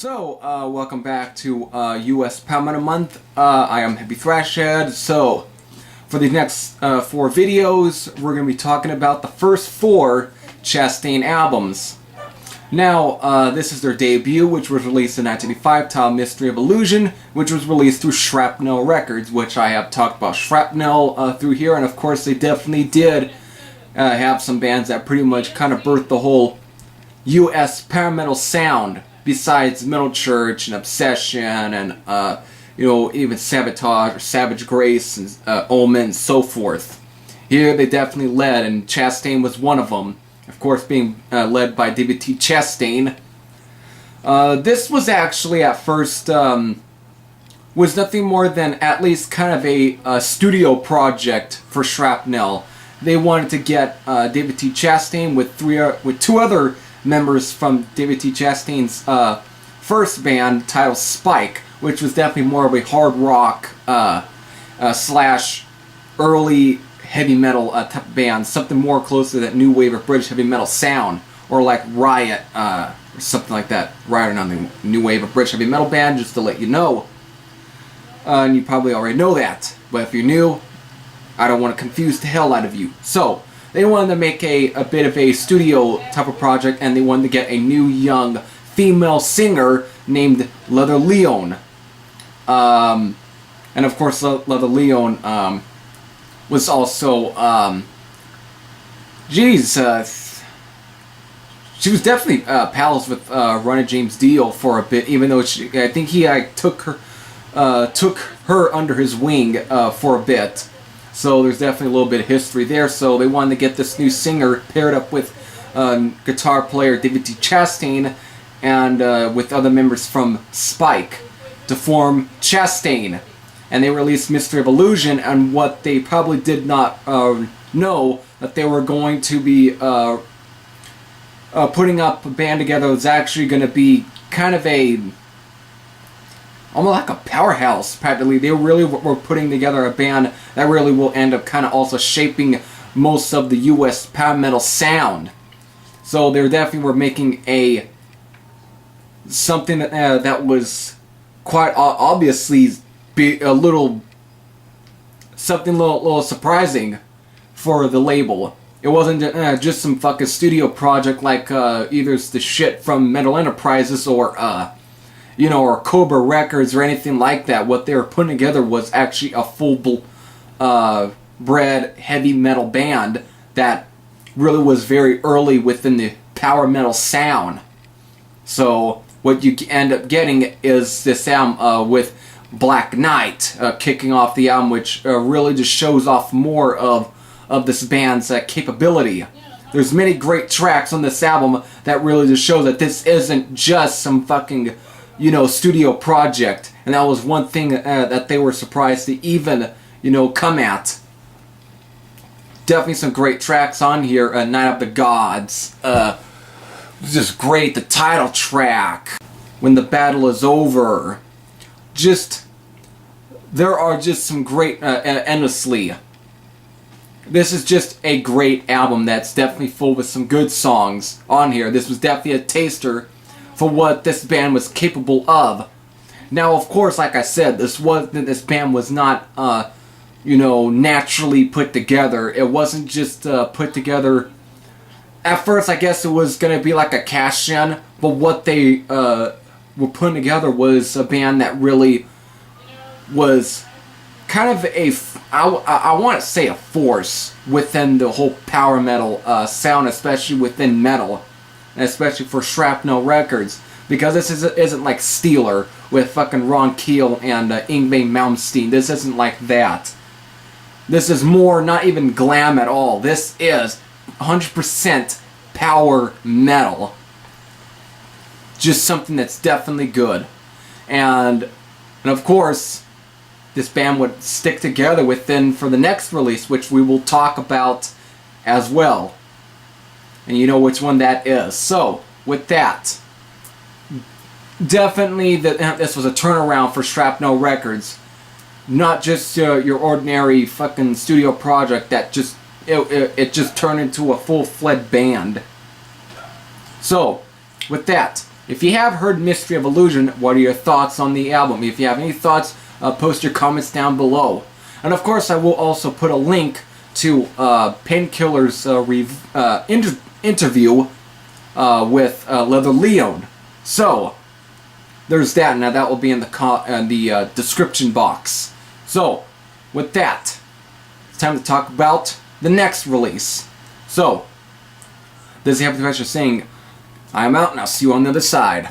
Welcome back to US Power Metal Month. I am Heavy Thrashhead. So, for the next 4 videos, we're going to be talking about the first 4 Chastain albums. Now, this is their debut, which was released in 1985, titled Mystery of Illusion, which was released through Shrapnel Records, which I have talked about Shrapnel through here, and of course they definitely did have some bands that pretty much kind of birthed the whole US power metal sound, besides Metal Church and Obsession and even Sabotage or Savage Grace and Omen and so forth. Here they definitely led, and Chastain was one of them. Of course, being led by DBT Chastain. This was actually at first was nothing more than at least kind of a studio project for Shrapnel. They wanted to get DBT Chastain with 2 other members from DBT Chastain's first band titled Spike, which was definitely more of a hard rock slash early heavy metal type of band, something more close to that new wave of British heavy metal sound, or like Riot or something like that. Riot, not the new wave of British heavy metal band, just to let you know. And you probably already know that, but if you're new, I don't want to confuse the hell out of you. So they wanted to make a bit of a studio type of project, and they wanted to get a new young female singer named Leather Leon. And of course, Leather Leon was also, she was definitely pals with Ronnie James Dio for a bit, even though I think he took her under his wing for a bit. So there's definitely a little bit of history there. So they wanted to get this new singer paired up with guitar player DBT Chastain and with other members from Spike to form Chastain. And they released Mystery of Illusion, and what they probably did not know, that they were going to be putting up a band together was actually going to be kind of almost like a powerhouse, practically. They really were putting together a band that really will end up kind of also shaping most of the US power metal sound. So they definitely were making something that was quite obviously a little surprising for the label. It wasn't just some fucking studio project like either the shit from Metal Enterprises or or Cobra Records or anything like that. What they were putting together was actually a full-bred heavy metal band that really was very early within the power metal sound. So what you end up getting is this album with Black Knight kicking off the album, which really just shows off more of this band's capability. There's many great tracks on this album that really just show that this isn't just some fucking studio project, and that was one thing that they were surprised to even, come at. Definitely some great tracks on here. Night of the Gods, was just great. The title track, When the Battle Is Over. There are just some great, endlessly. This is just a great album that's definitely full with some good songs on here. This was definitely a taster for what this band was capable of. Now, of course, like I said, this band was not, naturally put together. It wasn't just put together. At first, I guess it was going to be like a cash-in, but what they were putting together was a band that really was kind of I want to say a force within the whole power metal sound, especially within metal. And especially for Shrapnel Records, because this isn't like Steeler with fucking Ron Keel and Yngwie Malmsteen. This isn't like that. This is more not even glam at all. This is 100% power metal. Just something that's definitely good. And of course, this band would stick together for the next release, which we will talk about as well. And you know which one that is. So, with that, definitely this was a turnaround for Shrapnel Records. Not just your ordinary fucking studio project that it just turned into a full-fledged band. So, with that, if you have heard Mystery of Illusion, what are your thoughts on the album? If you have any thoughts, post your comments down below. And of course, I will also put a link to Painkiller's interview with Leather Leon. So, there's that. Now that will be in the description box. So, with that, it's time to talk about the next release. So, this is Happy Thrasher saying, I'm out and I'll see you on the other side.